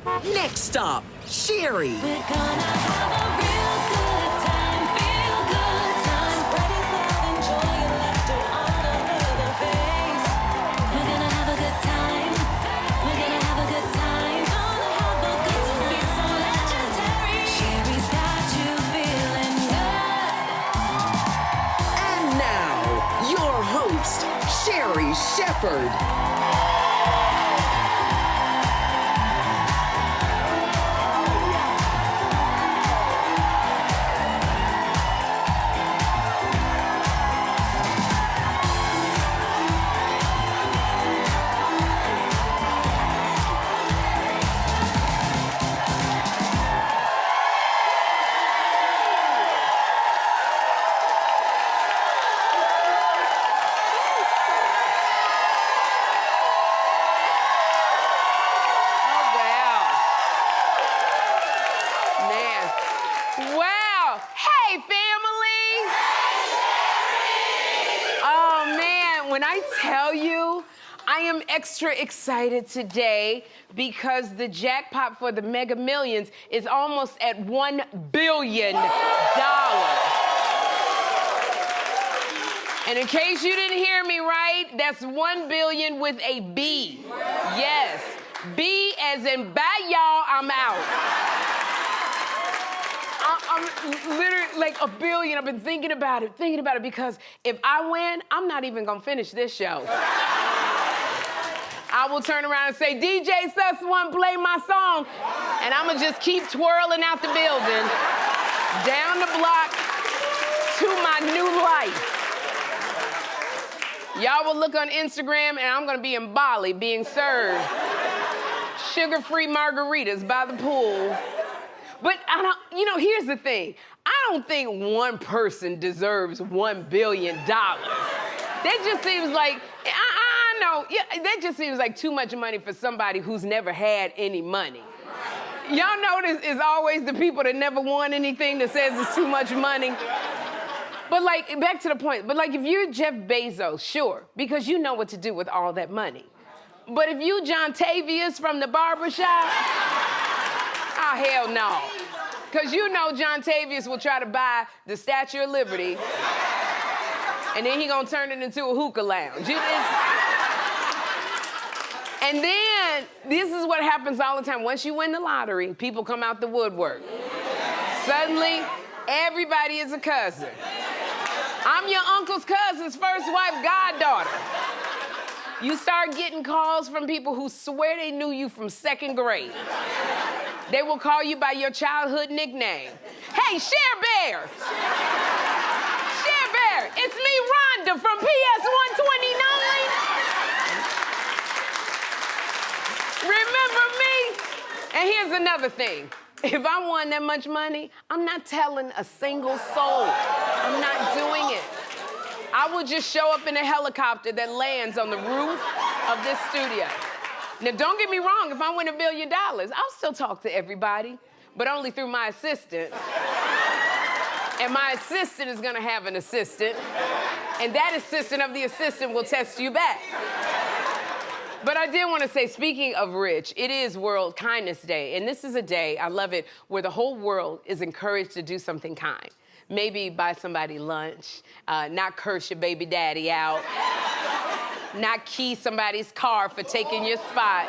Next up, Sherri. We're gonna have a real good time, feel good time, spreading love and joy and laughter all over the place. We're gonna have a good time. We're gonna have a good time. Gonna have a good time. Be so legendary. Sherri's got you feeling good. And now, your host, Sherri Shepherd. Wow. Hey, family. Oh, man, when I tell you, I am extra excited today because the jackpot for the Mega Millions is almost at $1 billion. And in case you didn't hear me right, that's 1 billion with a B. Yes, B as in bye, y'all, I'm out. I'm literally like $1 billion. I've been thinking about it, because if I win, I'm not even gonna finish this show. I will turn around and say, DJ Sus One, play my song. And I'm gonna just keep twirling out the building, down the block to my new life. Y'all will look on Instagram and I'm gonna be in Bali being served sugar-free margaritas by the pool. But I don't, here's the thing. I don't think one person deserves $1 billion. That just seems like, I know, yeah, that just seems like too much money for somebody who's never had any money. Y'all notice it's always the people that never won anything that says it's too much money. But like, back to the point, but like if you're Jeff Bezos, sure, because you know what to do with all that money. But if you John Tavius from the barbershop, oh, hell no. Because you know John Tavius will try to buy the Statue of Liberty, and then he gonna turn it into a hookah lounge. And then, this is what happens all the time. Once you win the lottery, people come out the woodwork. Suddenly, everybody is a cousin. I'm your uncle's cousin's first wife goddaughter. You start getting calls from people who swear they knew you from 2nd grade. They will call you by your childhood nickname. Hey, Cher Bear. Cher Bear, it's me, Rhonda from PS 129. Remember me? And here's another thing. If I won that much money, I'm not telling a single soul. I'm not doing it. I will just show up in a helicopter that lands on the roof of this studio. Now, don't get me wrong, if I win $1 billion, I'll still talk to everybody, but only through my assistant. And my assistant is gonna have an assistant, and that assistant of the assistant will test you back. But I did want to say, speaking of rich, it is World Kindness Day, and this is a day, I love it, where the whole world is encouraged to do something kind. Maybe buy somebody lunch, not curse your baby daddy out, not key somebody's car for taking your spot,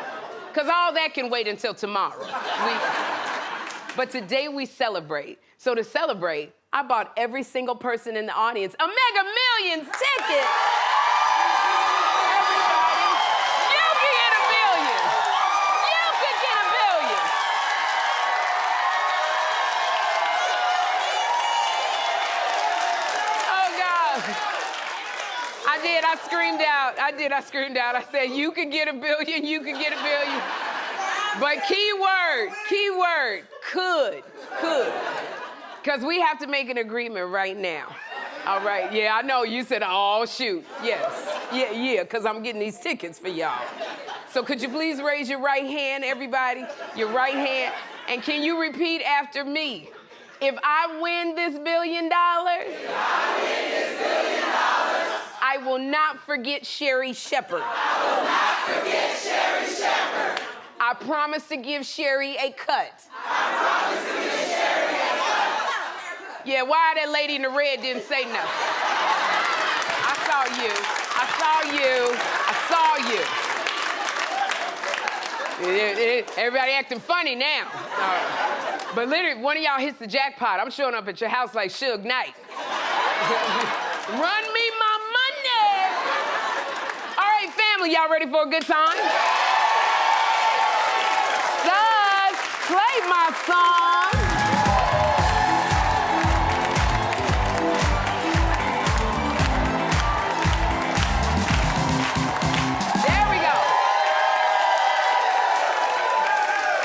because all that can wait until tomorrow. But today we celebrate. So to celebrate, I bought every single person in the audience a Mega Millions ticket. I screamed out. I said, you could get $1 billion, you could get $1 billion. But keyword, could. Because we have to make an agreement right now. All right, yeah, I know, you said, oh, shoot, yes. Yeah, because I'm getting these tickets for y'all. So could you please raise your right hand, everybody? Your right hand. And can you repeat after me? If I win this $1 billion, I will not forget Sherri Shepherd. I will not forget Sherri Shepherd. I promise to give Sherri a cut. Yeah, why that lady in the red didn't say nothing? I saw you. I saw you. Everybody acting funny now. But literally, one of y'all hits the jackpot. I'm showing up at your house like Suge Knight. Run me my money. All right, family, y'all ready for a good time? Sus, play my song. There we go.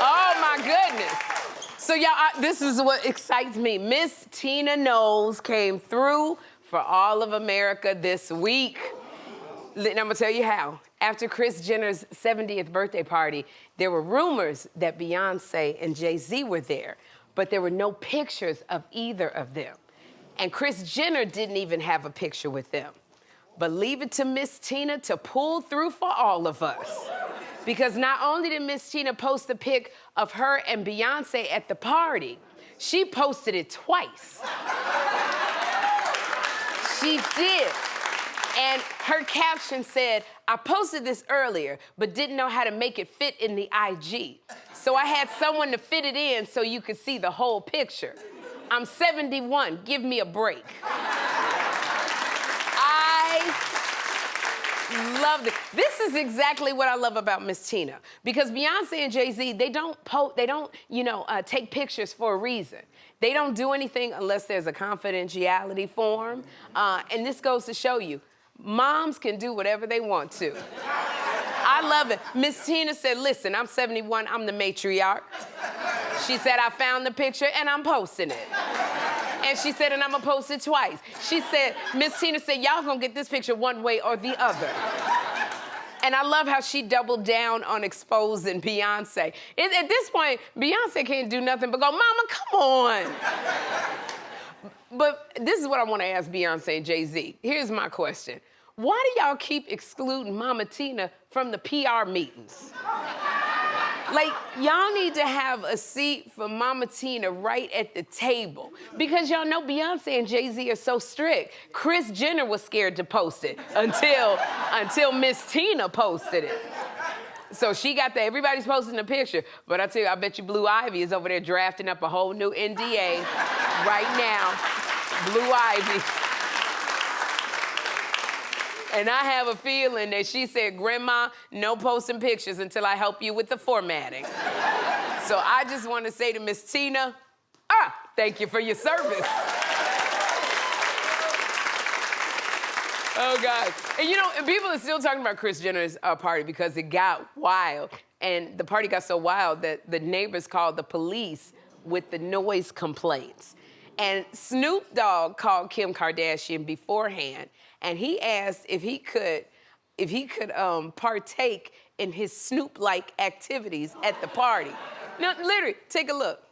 Oh, my goodness. So, y'all, this is what excites me. Miss Tina Knowles came through for all of America this week. And I'm gonna tell you how. After Kris Jenner's 70th birthday party, there were rumors that Beyonce and Jay-Z were there, but there were no pictures of either of them. And Kris Jenner didn't even have a picture with them. But leave it to Miss Tina to pull through for all of us. Because not only did Miss Tina post a pic of her and Beyonce at the party, she posted it twice. She did. And her caption said, I posted this earlier, but didn't know how to make it fit in the IG. So I had someone to fit it in so you could see the whole picture. I'm 71, give me a break. I love this. This is exactly what I love about Miss Tina. Because Beyonce and Jay-Z, they don't take pictures for a reason. They don't do anything unless there's a confidentiality form. And this goes to show you, moms can do whatever they want to. I love it. Miss Tina said, listen, I'm 71, I'm the matriarch. She said, I found the picture and I'm posting it. And she said, and I'm gonna post it twice. She said, Miss Tina said, y'all gonna get this picture one way or the other. And I love how she doubled down on exposing Beyonce. At this point, Beyonce can't do nothing but go, Mama, come on. But this is what I want to ask Beyonce and Jay-Z. Here's my question. Why do y'all keep excluding Mama Tina from the PR meetings? Like, y'all need to have a seat for Mama Tina right at the table. Because y'all know Beyonce and Jay-Z are so strict. Kris Jenner was scared to post it until Miss Tina posted it. So she got everybody's posting a picture. But I tell you, I bet you Blue Ivy is over there drafting up a whole new NDA right now. Blue Ivy. And I have a feeling that she said, Grandma, no posting pictures until I help you with the formatting. So I just want to say to Miss Tina, thank you for your service. Oh, God. And you know, people are still talking about Kris Jenner's party because it got wild. And the party got so wild that the neighbors called the police with the noise complaints. And Snoop Dogg called Kim Kardashian beforehand, and he asked if he could partake in his Snoop-like activities at the party. Now, literally, take a look.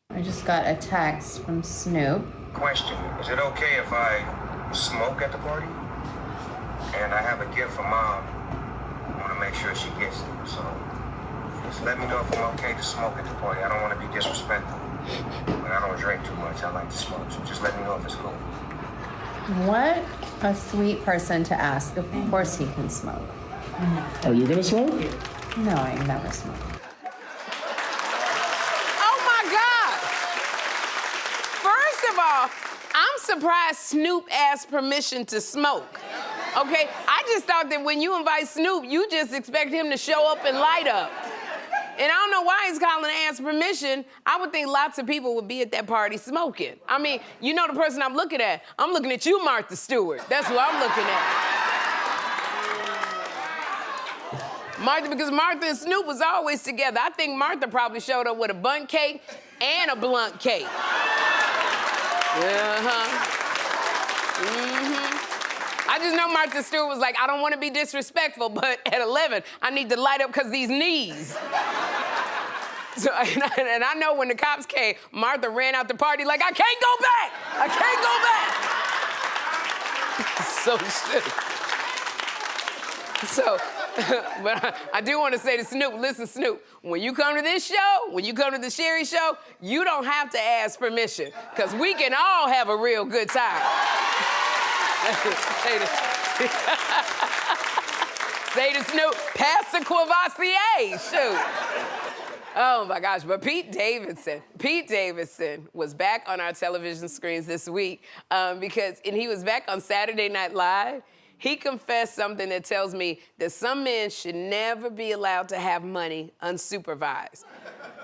I just got a text from Snoop. Question, is it okay if I smoke at the party? And I have a gift for Mom. I want to make sure she gets it, so just let me know if I'm okay to smoke at the party. I don't want to be disrespectful, but I don't drink too much. I like to smoke, so just let me know if it's cool. What a sweet person to ask. Of course he can smoke. Are you gonna smoke? No, I never smoke. Oh, my God. First of all, I'm surprised Snoop asked permission to smoke. Okay? I just thought that when you invite Snoop, you just expect him to show up and light up. And I don't know why he's calling to ask permission. I would think lots of people would be at that party smoking. I mean, you know the person I'm looking at? I'm looking at you, Martha Stewart. That's who I'm looking at. Martha, because Martha and Snoop was always together. I think Martha probably showed up with a bundt cake and a blunt cake. I just know Martha Stewart was like, I don't want to be disrespectful, but at 11, I need to light up because these knees. So, and I know when the cops came, Martha ran out the party like, I can't go back! I can't go back! So shit. So But I do want to say to Snoop, listen, Snoop, when you come to this show, when you come to the Sherri Show, you don't have to ask permission, because we can all have a real good time. Say to Snoop, pass the Courvoisier, shoot. Oh my gosh, but Pete Davidson was back on our television screens this week and he was back on Saturday Night Live. He confessed something that tells me that some men should never be allowed to have money unsupervised.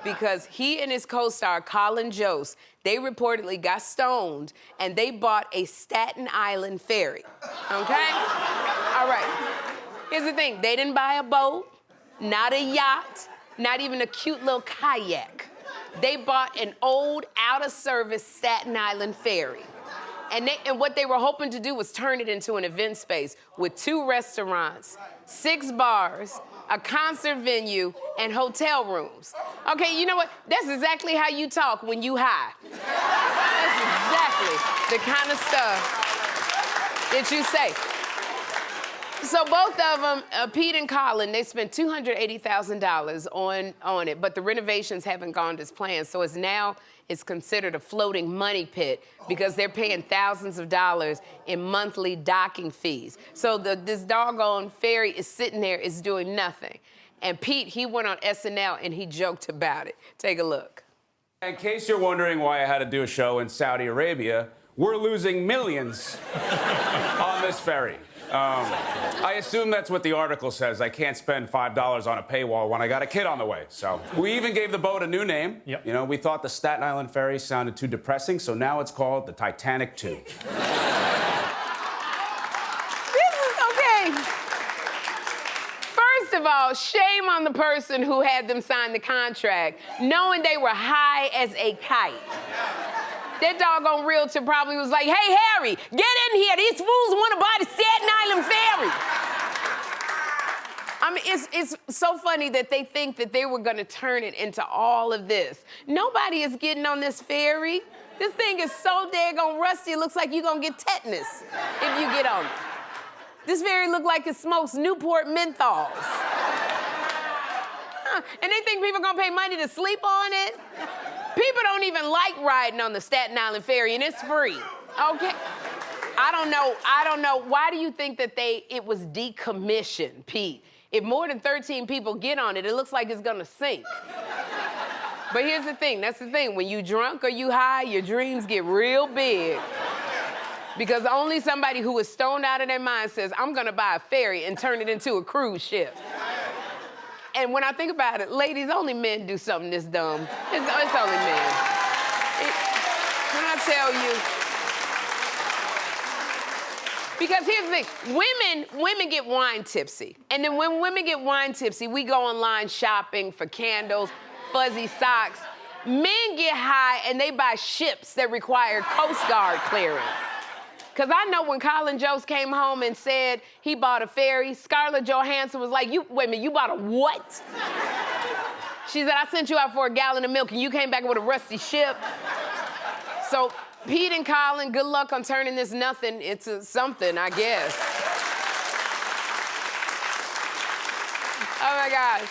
Because he and his co-star, Colin Jost, they reportedly got stoned and they bought a Staten Island ferry, okay? All right, here's the thing, they didn't buy a boat, not a yacht, not even a cute little kayak. They bought an old, out-of-service Staten Island ferry. And what they were hoping to do was turn it into an event space with 2 restaurants, 6 bars, a concert venue, and hotel rooms. Okay, you know what? That's exactly how you talk when you high. That's exactly the kind of stuff that you say. So both of them, Pete and Colin, they spent $280,000 on it, but the renovations haven't gone as planned. So it's considered a floating money pit because they're paying thousands of dollars in monthly docking fees. So this doggone ferry is sitting there, is doing nothing. And Pete, he went on SNL and he joked about it. Take a look. In case you're wondering why I had to do a show in Saudi Arabia, we're losing millions on this ferry. I assume that's what the article says. I can't spend $5 on a paywall when I got a kid on the way. So we even gave the boat a new name. Yep. You know, we thought the Staten Island ferry sounded too depressing, so now it's called the Titanic 2. This is okay. First of all, shame on the person who had them sign the contract, knowing they were high as a kite. That doggone realtor probably was like, hey, Harry, get in here. These fools want to buy the Staten Island ferry. I mean, it's so funny that they think that they were going to turn it into all of this. Nobody is getting on this ferry. This thing is so daggone rusty, it looks like you're going to get tetanus if you get on it. This ferry look like it smokes Newport menthols. And they think people are going to pay money to sleep on it? People don't even like riding on the Staten Island ferry, and it's free, okay? I don't know. Why do you think that it was decommissioned, Pete? If more than 13 people get on it, it looks like it's gonna sink. But here's the thing, that's the thing. When you drunk or you high, your dreams get real big. Because only somebody who is stoned out of their mind says, I'm gonna buy a ferry and turn it into a cruise ship. And when I think about it, ladies, only men do something this dumb. It's only men. Can I tell you? Because here's the thing, women get wine tipsy. And then when women get wine tipsy, we go online shopping for candles, fuzzy socks. Men get high and they buy ships that require Coast Guard clearance. Because I know when Colin Jost came home and said he bought a ferry, Scarlett Johansson was like, wait a minute, you bought a what? She said, I sent you out for a gallon of milk and you came back with a rusty ship. So Pete and Colin, good luck on turning this nothing into something, I guess. Oh my gosh.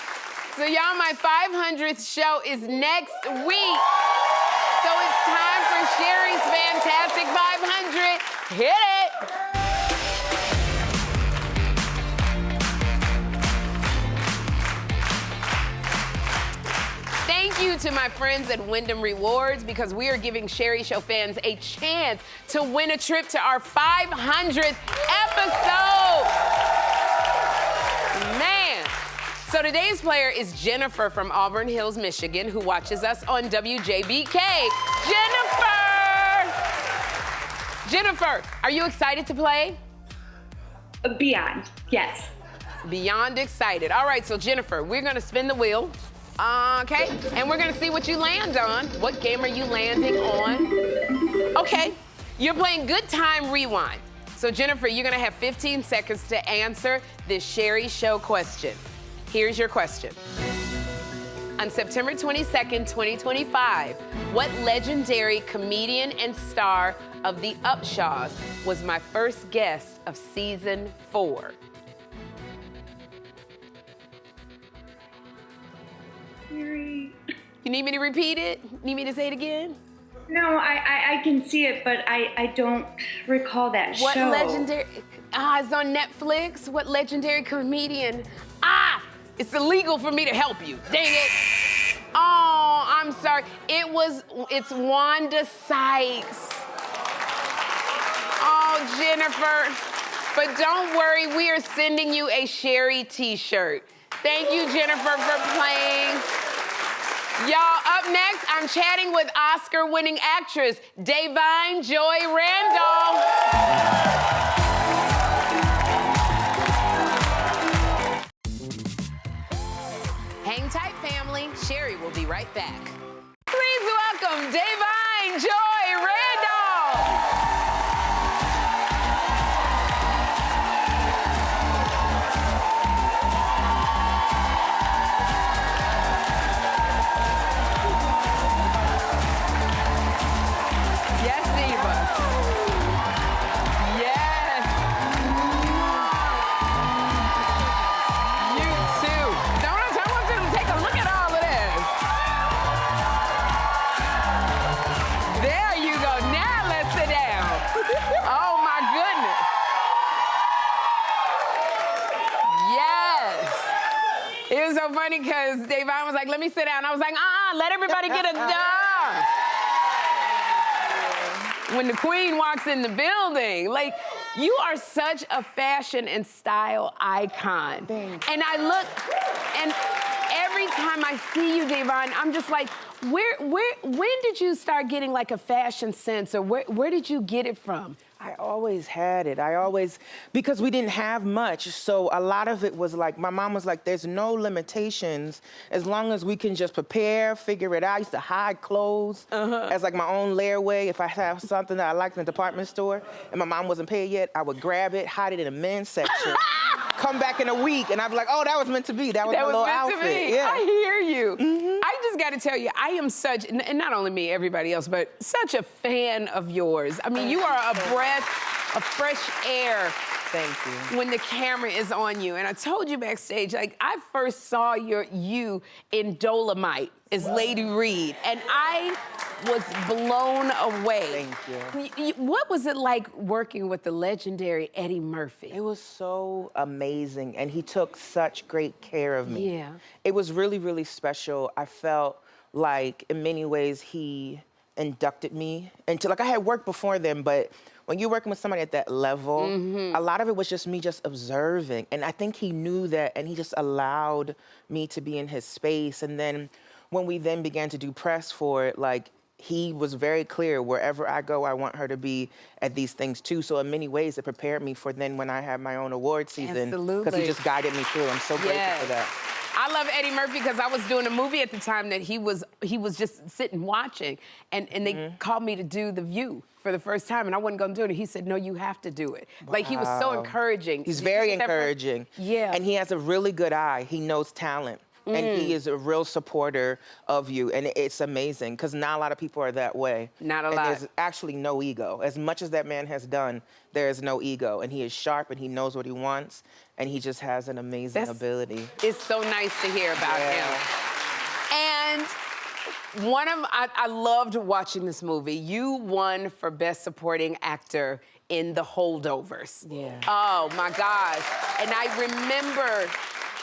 So y'all, my 500th show is next week. So it's time for Sherri's Fantastic 500. Hit it! Thank you to my friends at Wyndham Rewards because we are giving Sherri Show fans a chance to win a trip to our 500th episode. Man. So today's player is Jennifer from Auburn Hills, Michigan, who watches us on WJBK. Jennifer, are you excited to play? Beyond, yes. Beyond excited. All right, so Jennifer, we're gonna spin the wheel, okay? And we're gonna see what you land on. What game are you landing on? Okay, you're playing Good Time Rewind. So Jennifer, you're gonna have 15 seconds to answer this Sherri Show question. Here's your question. On September 22nd, 2025, what legendary comedian and star of The Upshaws was my first guest of season 4? Sherri. You need me to repeat it? Need me to say it again? No, I can see it, but I don't recall that What show. legendary? It's on Netflix. What legendary comedian? It's illegal for me to help you. Dang it. Oh, I'm sorry. It's Wanda Sykes. Oh, Jennifer. But don't worry, we are sending you a Sherri t-shirt. Thank you, Jennifer, for playing. Y'all, up next, I'm chatting with Oscar-winning actress Da'Vine Joy Randolph. Hang tight, family. Sherri will be right back. Please welcome Da'Vine Joy Randolph. Yes, Diva. Yes. You too. I want you to take a look at all of this. There you go. Now let's sit down. Oh my goodness. Yes. It was so funny because Da'Vine was like, let me sit down. I was like, let everybody get it done. When the queen walks in the building, like, you are such a fashion and style icon. Thanks. And I look, and every time I see you, Da'Vine, I'm just like, when did you start getting like a fashion sense, or where did you get it from? I always had it. Because we didn't have much, so a lot of it was like, my mom was like, there's no limitations as long as we can just prepare, figure it out. I used to hide clothes as like my own layaway. If I have something that I liked in the department store and my mom wasn't paid yet, I would grab it, hide it in the men's section, come back in a week, and I'd be like, oh, that was meant to be. That was my little outfit. To be. Yeah. I hear you. I just got to tell you, I am such, and not only me, everybody else, but such a fan of yours. I mean, you are a breath of fresh air. Thank you. When the camera is on you. And I told you backstage, like, I first saw you in Dolomite as Lady Reed, and I was blown away. Thank you. What was it like working with the legendary Eddie Murphy? It was so amazing, and he took such great care of me. Yeah. It was really, really special. I felt like, in many ways, he inducted me into, like, I had worked before then, but when you're working with somebody at that level, a lot of it was just me just observing. And I think he knew that, and he just allowed me to be in his space. And then when we then began to do press for it, like, he was very clear, wherever I go, I want her to be at these things too. So in many ways, it prepared me for then when I have my own award season. Absolutely. Because he just guided me through. I'm so grateful for that. I love Eddie Murphy because I was doing a movie at the time that he was just sitting watching, and they called me to do The View for the first time, and I wasn't gonna do it. He said, no, you have to do it. Like, he was so encouraging. He's very encouraging. Yeah. And he has a really good eye. He knows talent. And he is a real supporter of you, and it's amazing, because not a lot of people are that way. Not a and lot. There's actually no ego. As much as that man has done, there is no ego, and he is sharp, and he knows what he wants, and he just has an amazing ability. It's so nice to hear about him. And I loved watching this movie. You won for Best Supporting Actor in The Holdovers. Yeah. Oh my gosh. And I remember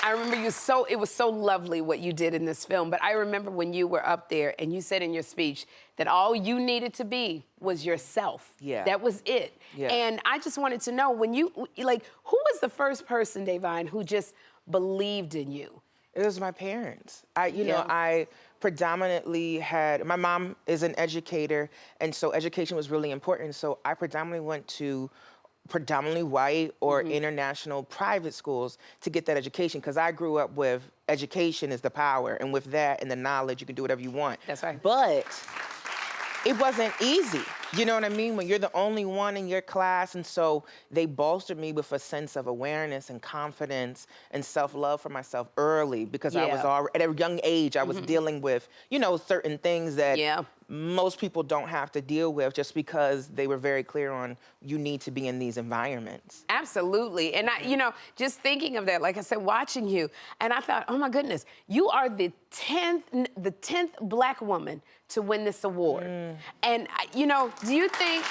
it was so lovely what you did in this film, but I remember when you were up there and you said in your speech that all you needed to be was yourself. Yeah. That was it. Yeah. And I just wanted to know, when you, like, who was the first person, Da'Vine, who just believed in you? It was my parents. I predominantly had, my mom is an educator, and so education was really important. So I predominantly went to predominantly white or international private schools to get that education, because I grew up with education is the power, and with that and the knowledge, you can do whatever you want. That's right. But it wasn't easy. You know what I mean? When you're the only one in your class, and so they bolstered me with a sense of awareness and confidence and self-love for myself early because I was Yeah. already, at a young age, I was dealing with, you know, certain things that Yeah. most people don't have to deal with just because they were very clear on you need to be in these environments. Absolutely. And I, you know, just thinking of that, like I said, watching you, and I thought, oh my goodness, you are the 10th black woman to win this award. And you know, do you think,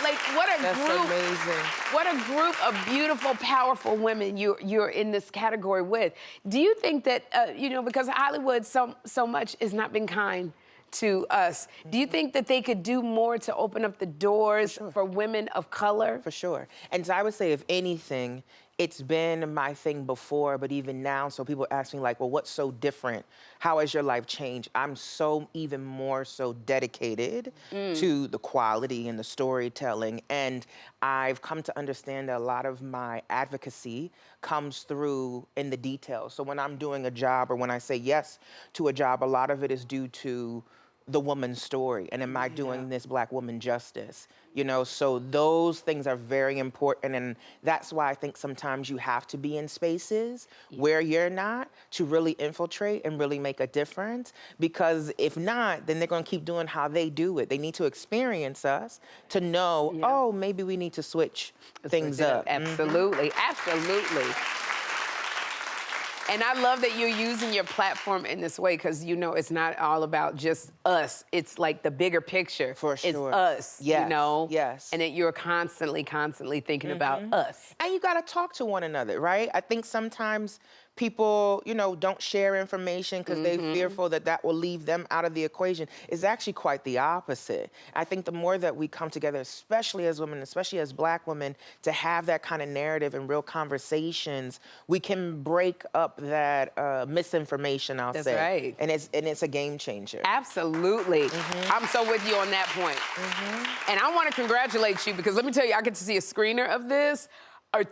like, what a That's group, amazing. what a group of beautiful, powerful women you're in this category with. Do you think that, you know, because Hollywood so much has not been kind to us. Do you think that they could do more to open up the doors for women of color? For sure. And so I would say, if anything, it's been my thing before, but even now, so people ask me like, well, what's so different? How has your life changed? I'm so even more so dedicated to the quality and the storytelling. And I've come to understand that a lot of my advocacy comes through in the details. So when I'm doing a job or when I say yes to a job, a lot of it is due to the woman's story, and am I doing this black woman justice? You know, so those things are very important, and that's why I think sometimes you have to be in spaces where you're not to really infiltrate and really make a difference, because if not, then they're gonna keep doing how they do it. They need to experience us to know, oh, maybe we need to switch things up. Absolutely, absolutely. And I love that you're using your platform in this way, because you know it's not all about just us. It's like the bigger picture. For sure. It's us, Yes, you know? yes. And that you're constantly thinking about us. And you gotta talk to one another, right? I think sometimes people, you know, don't share information because they're fearful that that will leave them out of the equation. It's actually quite the opposite. I think the more that we come together, especially as women, especially as black women, to have that kind of narrative and real conversations, we can break up that misinformation, I'll say. That's right. And it's a game changer. Absolutely. I'm so with you on that point. And I want to congratulate you, because let me tell you, I get to see a screener of this.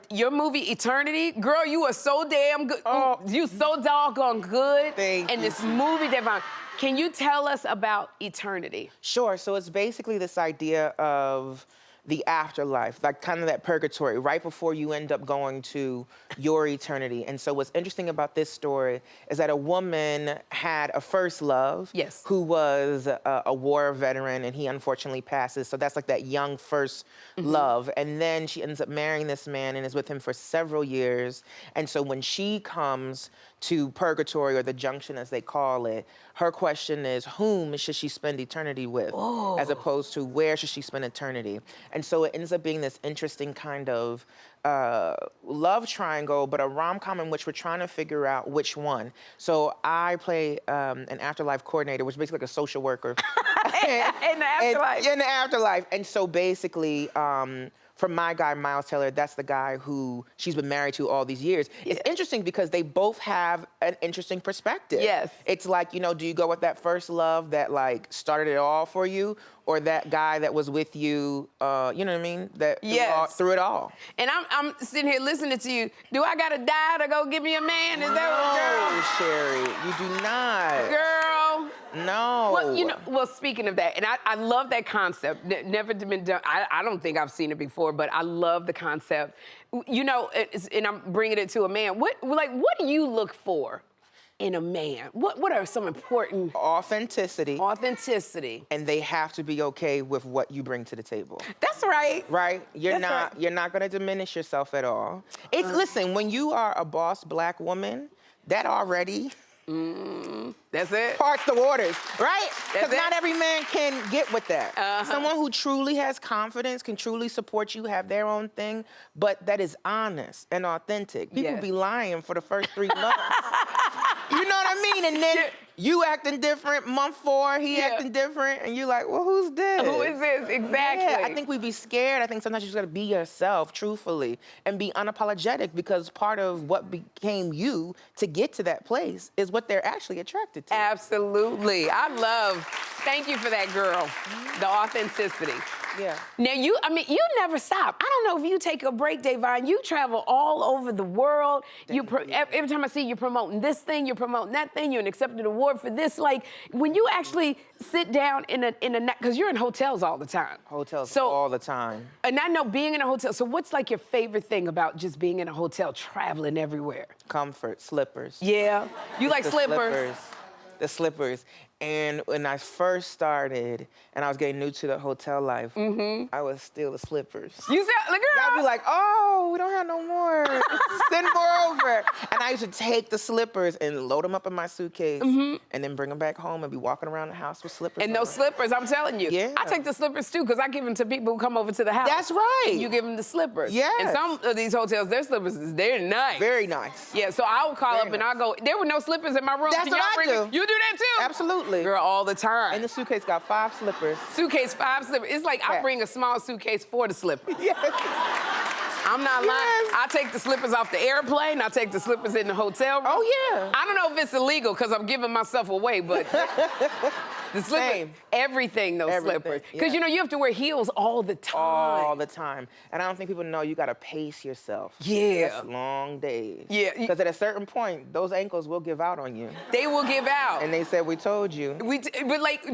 Your movie Eternity, girl, you are so damn good. You so doggone good. Thank in you. this movie, Devon. Can you tell us about Eternity? Sure. So it's basically this idea of the afterlife, like kind of that purgatory, right before you end up going to your eternity. And so what's interesting about this story is that a woman had a first love who was a war veteran, and he unfortunately passes. So that's like that young first love. And then she ends up marrying this man and is with him for several years. And so when she comes to purgatory, or the junction as they call it, her question is, whom should she spend eternity with, as opposed to where should she spend eternity? And so it ends up being this interesting kind of love triangle, but a rom-com in which we're trying to figure out which one. So I play an afterlife coordinator, which is basically like a social worker. In the afterlife. In the afterlife. And so basically, for my guy, Miles Taylor, that's the guy who she's been married to all these years. It's interesting because they both have an interesting perspective. Yes. It's like, you know, do you go with that first love that like started it all for you, or that guy that was with you, you know what I mean? That through it all. And I'm sitting here listening to you. Do I gotta die to go get me a man? Is that No, Sherri, you do not. Girl. No. Well, you know, well, speaking of that, and I love that concept. Never been done. I don't think I've seen it before, but I love the concept. You know, and I'm bringing it to a man. What do you look for in a man? What are some important? Authenticity. Authenticity. And they have to be okay with what you bring to the table. That's right. Right? You're That's not gonna diminish yourself at all. It's listen, when you are a boss black woman, that already That's it. parts the waters, right? That's Because not every man can get with that. Uh-huh. Someone who truly has confidence, can truly support you, have their own thing, but that is honest and authentic. People Yes. be lying for the first 3 months. You know what I mean? And then you acting different, month 4, he acting different, and you're like, well, who's this? Who is this? Exactly. Yeah, I think we be scared. I think sometimes you just gotta be yourself, truthfully, and be unapologetic, because part of what became you to get to that place is what they're actually attracted to. Absolutely. Thank you for that, girl. The authenticity. Yeah. Now you never stop. I don't know if you take a break, Davon. You travel all over the world. Every time I see you promoting this thing, you're promoting that thing. You're an accepted award for this. Like when you actually sit down in a because you're in hotels all the time. Hotels all the time. And I know being in a hotel. So what's like your favorite thing about just being in a hotel, traveling everywhere? Comfort, slippers. Yeah. You like slippers? The slippers. And when I first started and I was getting new to the hotel life, I would steal the slippers. You said, the girl? I'd be like, oh, we don't have no more. Send more over. And I used to take the slippers and load them up in my suitcase and then bring them back home and be walking around the house with slippers. And those slippers, I'm telling you. Yeah. I take the slippers too, because I give them to people who come over to the house. That's right. And you give them the slippers. Yes. And some of these hotels, their slippers, they're nice. Very nice. Yeah, so I would call Very up and nice. I'll go, there were no slippers in my room. That's Can what y'all I bring do. me? You do that too? Absolutely. Girl, all the time. And the suitcase got 5 slippers. Suitcase, 5 slippers. It's like I bring a small suitcase for the slippers. Yes. I'm not lying. Yes. I take the slippers off the airplane. I take the slippers in the hotel room. Oh, yeah. I don't know if it's illegal because I'm giving myself away, but the slippers, Same. everything, those Everything, slippers. Because, yeah. you have to wear heels all the time. All the time. And I don't think people know you got to pace yourself. Yeah. That's long days. Yeah. Because at a certain point, those ankles will give out on you. They will give out. And they said, we told you. But like,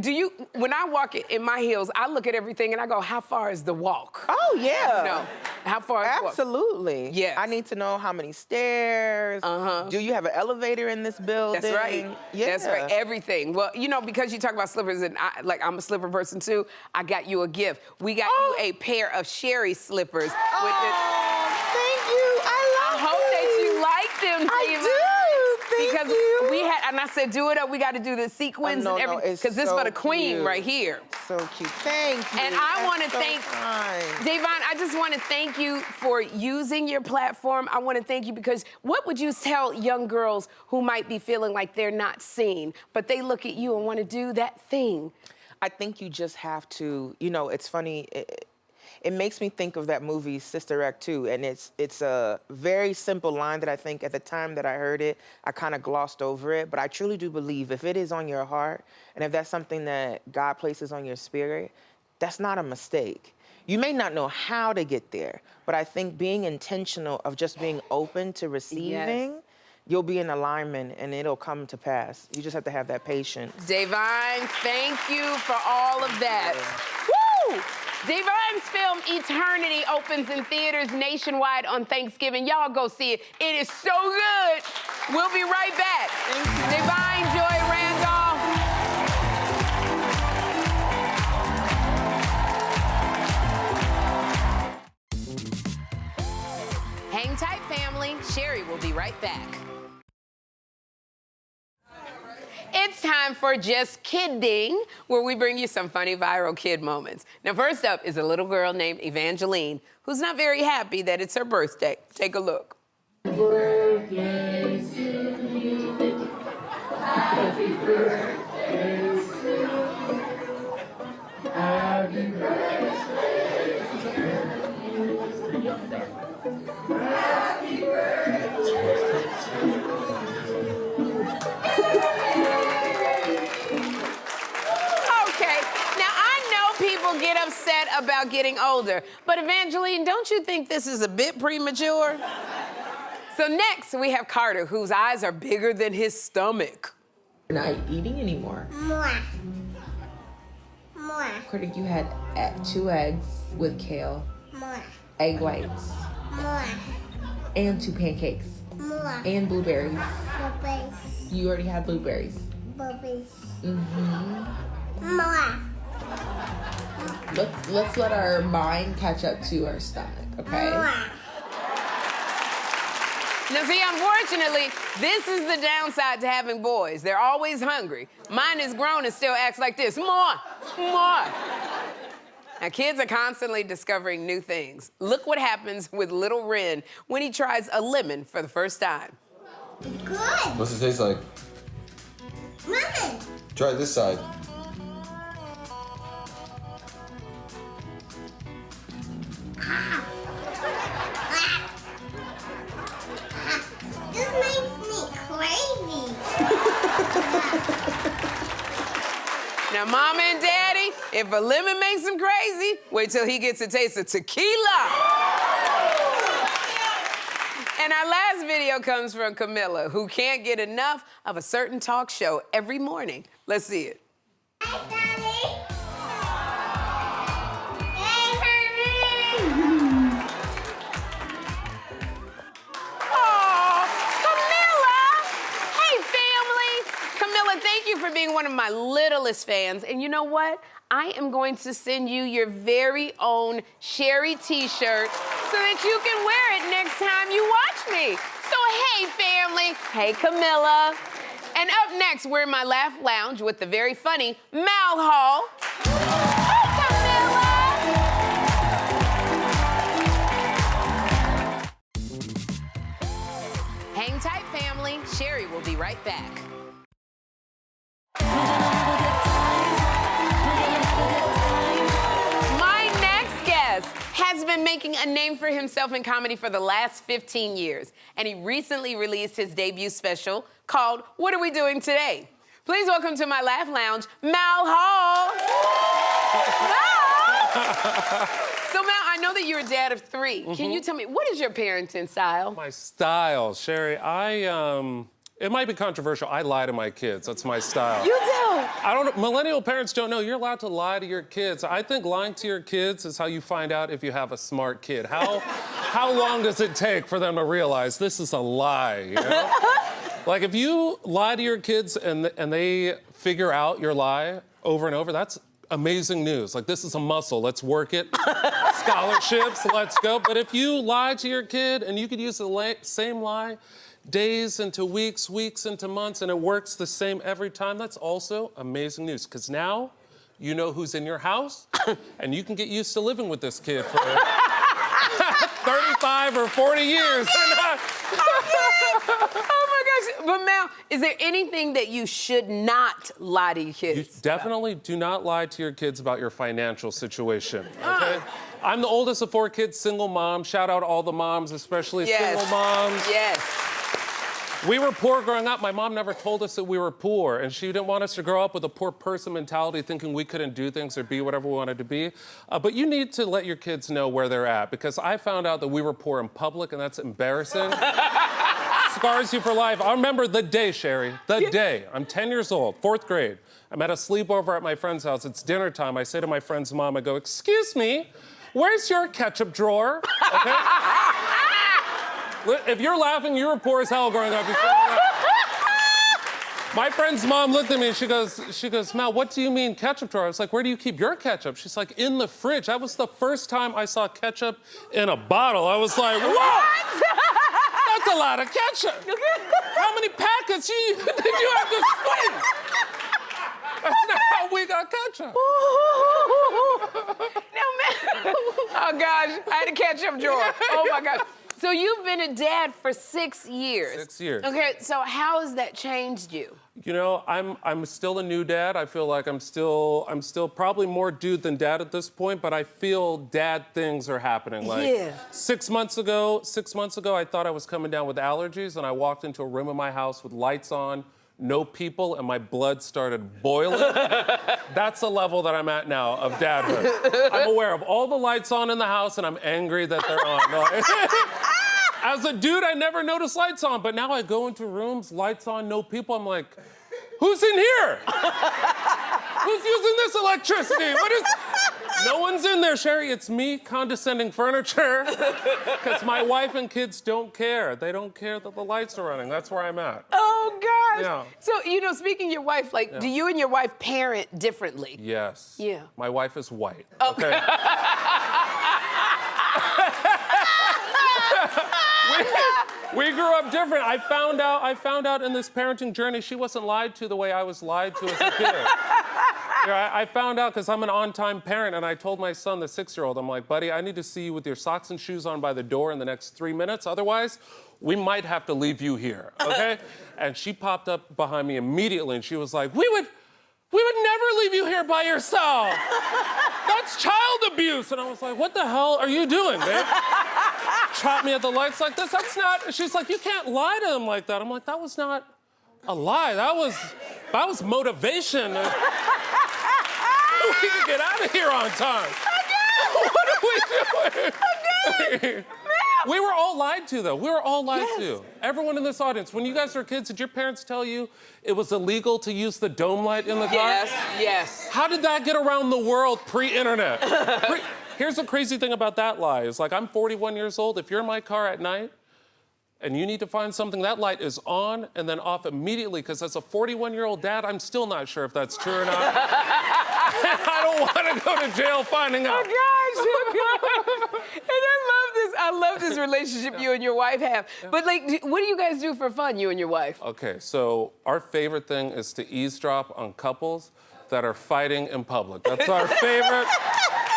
when I walk in my heels, I look at everything and I go, how far is the walk? Oh, yeah. No. How far is the walk? Absolutely. Yes. I need to know how many stairs. Do you have an elevator in this building? That's right. Yeah. That's right. Everything. Well, because you talk about slippers, and I'm a slipper person too. I got you a gift. We got you a pair of Sherri slippers. Thank you. I hope that you like them, I Diva. do. Thank Because you. we had, and I said, do it up. We got to do the sequins no, and no, everything. it's Because this so for the queen cute. right here. So cute. Thank you. And I That's want to so thank kind. Davon. I just want to thank you for using your platform. I want to thank you because what would you tell young girls who might be feeling like they're not seen, but they look at you and want to do that thing? I think you just have to, it's funny. It makes me think of that movie, Sister Act 2, and it's a very simple line that I think at the time that I heard it, I kind of glossed over it, but I truly do believe if it is on your heart, and if that's something that God places on your spirit, that's not a mistake. You may not know how to get there, but I think being intentional of just being open to receiving, you'll be in alignment and it'll come to pass. You just have to have that patience. Davon, thank you for all of that. Woo! Davon's film Eternity opens in theaters nationwide on Thanksgiving. Y'all go see it. It is so good. We'll be right back. Davon Joy Randolph. Hang tight, family. Sherri will be right back. It's time for Just Kidding, where we bring you some funny viral kid moments. Now, first up is a little girl named Evangeline, who's not very happy that it's her birthday. Take a look. Birthday to you. Happy birthday to you. Happy birthday to you. Happy birthday to you. People get upset about getting older. But Evangeline, don't you think this is a bit premature? So next, we have Carter, whose eyes are bigger than his stomach. You're not eating anymore. More. Carter, you had 2 eggs with kale. More. Egg whites. More. And 2 pancakes. More. And blueberries. Blueberries. You already had blueberries. Blueberries. Mm-hmm. More. Let's let our mind catch up to our stomach, okay? Now see, unfortunately, this is the downside to having boys. They're always hungry. Mine is grown and still acts like this. More, more. Now, kids are constantly discovering new things. Look what happens with little Ren when he tries a lemon for the first time. Good. What's it taste like? Lemon. Try this side. This makes me crazy. Now, Mama and Daddy, If a lemon makes him crazy, wait till he gets a taste of tequila. And our last video comes from Camilla, who can't get enough of a certain talk show every morning. Let's see it. Thank you for being one of my littlest fans. And you know what? I am going to send you your very own Sherri t-shirt so that you can wear it next time you watch me. So hey, family. Hey, Camilla. And up next, we're in my Laugh Lounge with the very funny Mal Hall. Hey, Camilla. Hang tight, family. Sherri will be right back. My next guest has been making a name for himself in comedy for the last 15 years, and he recently released his debut special called What Are We Doing Today? Please welcome to my Laugh Lounge, Mal Hall. So, Mal, I know that you're a dad of 3. Can you tell me, what is your parenting style? My style, Sherri, it might be controversial. I lie to my kids. That's my style. You do? Millennial parents don't know. You're allowed to lie to your kids. I think lying to your kids is how you find out if you have a smart kid. How long does it take for them to realize this is a lie, you know? Like, if you lie to your kids and they figure out your lie over and over, that's amazing news. Like, this is a muscle. Let's work it. Scholarships, let's go. But if you lie to your kid and you could use the same lie days into weeks, weeks into months, and it works the same every time, that's also amazing news. Because now you know who's in your house, and you can get used to living with this kid for 35 or 40 years. Oh my gosh. But Mal, is there anything that you should not lie to your kids? You definitely do not lie to your kids about your financial situation, okay? I'm the oldest of 4 kids, single mom. Shout out all the moms, especially single moms. Yes. We were poor growing up. My mom never told us that we were poor, and she didn't want us to grow up with a poor person mentality, thinking we couldn't do things or be whatever we wanted to be. But you need to let your kids know where they're at, because I found out that we were poor in public, and that's embarrassing. Scars you for life. I remember the day, Sherri, the day. I'm 10 years old, 4th grade. I'm at a sleepover at my friend's house. It's dinner time. I say to my friend's mom, I go, "Excuse me, where's your ketchup drawer?" Okay? If you're laughing, you were poor as hell growing up. My friend's mom looked at me and she goes, "Mal, what do you mean ketchup drawer?" I was like, "Where do you keep your ketchup?" She's like, "In the fridge." That was the first time I saw ketchup in a bottle. I was like, "Whoa! That's a lot of ketchup. How many packets did you have to split?" That's not how we got ketchup. No, man. Oh, gosh. I had a ketchup drawer. Oh, my gosh. So you've been a dad for 6 years. 6 years. Okay, so how has that changed you? You know, I'm still a new dad. I feel like I'm still probably more dude than dad at this point, but I feel dad things are happening. Like 6 months ago, I thought I was coming down with allergies, and I walked into a room in my house with lights on, no people, and my blood started boiling. That's the level that I'm at now of dadhood. I'm aware of all the lights on in the house, and I'm angry that they're on. No, as a dude, I never noticed lights on, but now I go into rooms, lights on, no people. I'm like, who's in here? Who's using this electricity? What is... No one's in there, Sherri. It's me condescending furniture because my wife and kids don't care. They don't care that the lights are running. That's where I'm at. Oh, gosh. Yeah. So, you know, speaking of your wife, like, do you and your wife parent differently? Yes. Yeah. My wife is white. Okay. We grew up different. I found out in this parenting journey she wasn't lied to the way I was lied to as a kid. I found out because I'm an on-time parent, and I told my son, the 6-year-old, I'm like, "Buddy, I need to see you with your socks and shoes on by the door in the next 3 minutes. Otherwise, we might have to leave you here, okay?" And she popped up behind me immediately, and she was like, we would never leave you here by yourself. That's child abuse. And I was like, what the hell are you doing, man? Trap me at the lights like this? That's not... She's like, you can't lie to him like that. I'm like, that was not a lie. That was motivation. need to get out of here on time. What are we doing? We were all lied to, though. We were all lied to. Everyone in this audience, when you guys were kids, did your parents tell you it was illegal to use the dome light in the car? Yes. How did that get around the world pre-internet? Here's the crazy thing about that lie. Is like, I'm 41 years old. If you're in my car at night and you need to find something, that light is on and then off immediately, because as a 41-year-old dad, I'm still not sure if that's true or not. I don't want to go to jail finding out. Oh, gosh. And I love this relationship you and your wife have. But, like, what do you guys do for fun, you and your wife? Okay, so our favorite thing is to eavesdrop on couples that are fighting in public. That's our favorite.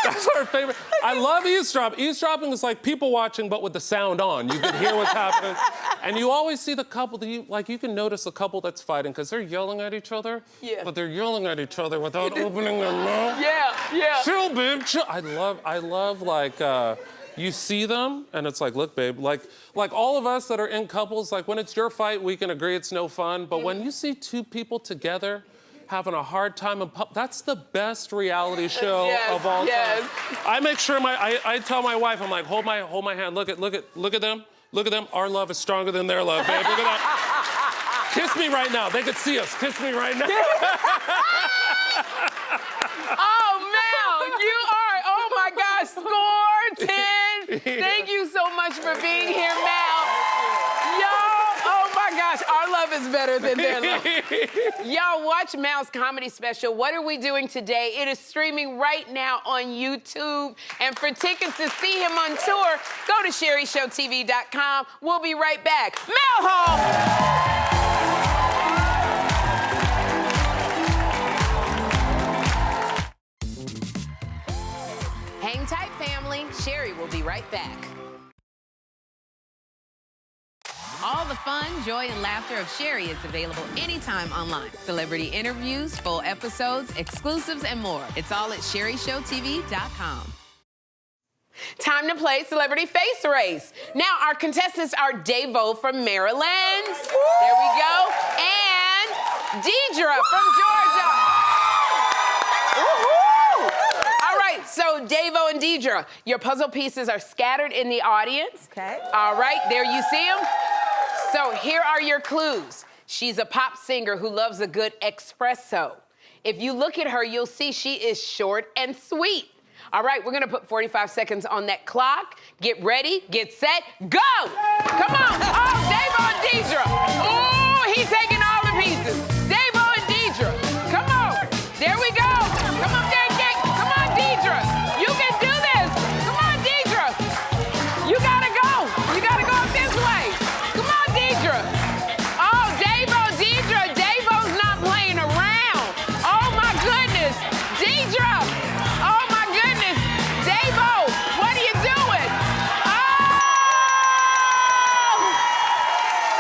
That's our favorite. I love eavesdropping. Eavesdropping is like people watching, but with the sound on. You can hear what's happening. And you always see the couple that you can notice a couple that's fighting because they're yelling at each other. Yeah. But they're yelling at each other without opening their mouth. Yeah. Chill, babe, chill. I love like, you see them and it's like, look, babe, like all of us that are in couples, like when it's your fight, we can agree it's no fun. But when you see two people together having a hard time in public, that's the best reality show of all time. I make sure I tell my wife, I'm like, hold my hand, look at them. Look at them. Our love is stronger than their love, babe. Look at that. Kiss me right now. They could see us. Kiss me right now. Oh, Mel, you are, oh my gosh, score 10. Thank you so much for being here, Mel. Y'all, oh my gosh, our love is better than their love. Y'all, watch Mel's comedy special, What Are We Doing Today? It is streaming right now on YouTube. And for tickets to see him on tour, go to SherriShowTV.com. We'll be right back. Mel Hall! Hang tight, family. Sherri will be right back. All the fun, joy, and laughter of Sherri is available anytime online. Celebrity interviews, full episodes, exclusives, and more. It's all at SherriShowTV.com. Time to play Celebrity Face Race. Now, our contestants are Davo from Maryland. There we go. And Deidre from Georgia. All right, so Davo and Deidre, your puzzle pieces are scattered in the audience. Okay. All right, there you see them. So here are your clues. She's a pop singer who loves a good espresso. If you look at her, you'll see she is short and sweet. All right, we're gonna put 45 seconds on that clock. Get ready, get set, go! Come on, oh, Davo and Deidre. Oh, he's taking all the pieces. Davo and Deidre, come on. There we go. Come on, come on, Deidre. You can do this. Come on, Deidre. You gotta go. You gotta go up this way. Come on, Deidre. Oh, Deidre. Davo's not playing around. Oh, my goodness. Deidre. Oh, my goodness. Davo, what are you doing? Oh!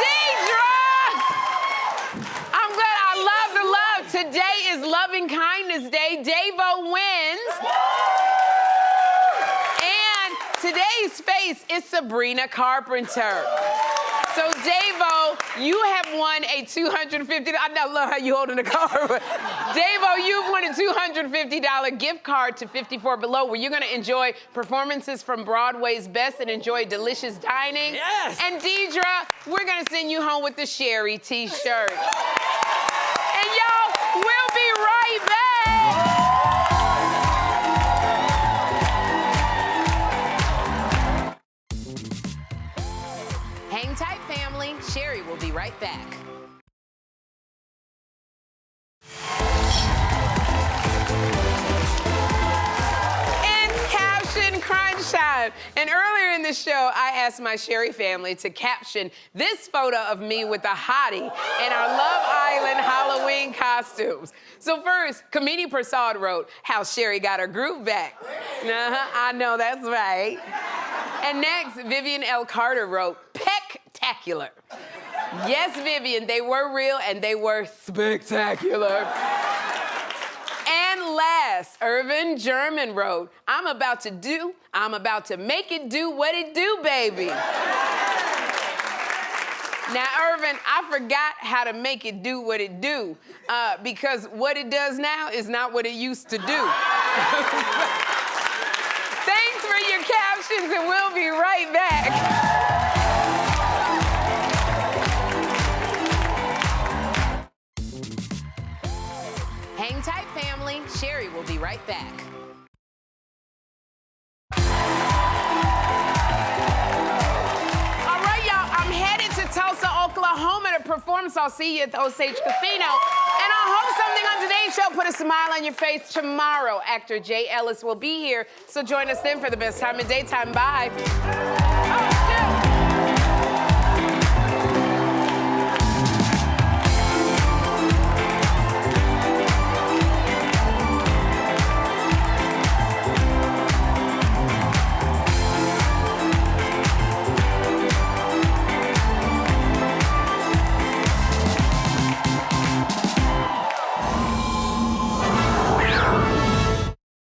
Deidre! I'm glad. I love the love. Today is Loving Kindness Day. Davo wins. And today's face is Sabrina Carpenter. So, Davo, you have won a $250. I love how you holding the card. But Davo, you've won a $250 gift card to 54 Below, where you're going to enjoy performances from Broadway's best and enjoy delicious dining. Yes. And Deidre, we're going to send you home with the Sherri T-shirt. And y'all, we'll be right back. Hang tight, family. Sherri will be right back. It's Caption Crunch Time. And earlier in the show, I asked my Sherri family to caption this photo of me with a hottie in our Love Island Halloween costumes. So first, Kamini Prasad wrote how Sherri got her groove back. I know, that's right. And next, Vivian L. Carter wrote, Peck-tacular. Yes, Vivian, they were real and they were spectacular. And last, Irvin German wrote, I'm about to make it do what it do, baby. Now, Irvin, I forgot how to make it do what it do, because what it does now is not what it used to do. Thanks for your captions, and we'll be right back. Hang tight, family. Sherri will be right back. All right, y'all, I'm headed to Tulsa, Oklahoma to perform, so I'll see you at the Osage Casino. And I hope something on today's show put a smile on your face tomorrow. Actor Jay Ellis will be here, so join us then for the best time in daytime. Bye.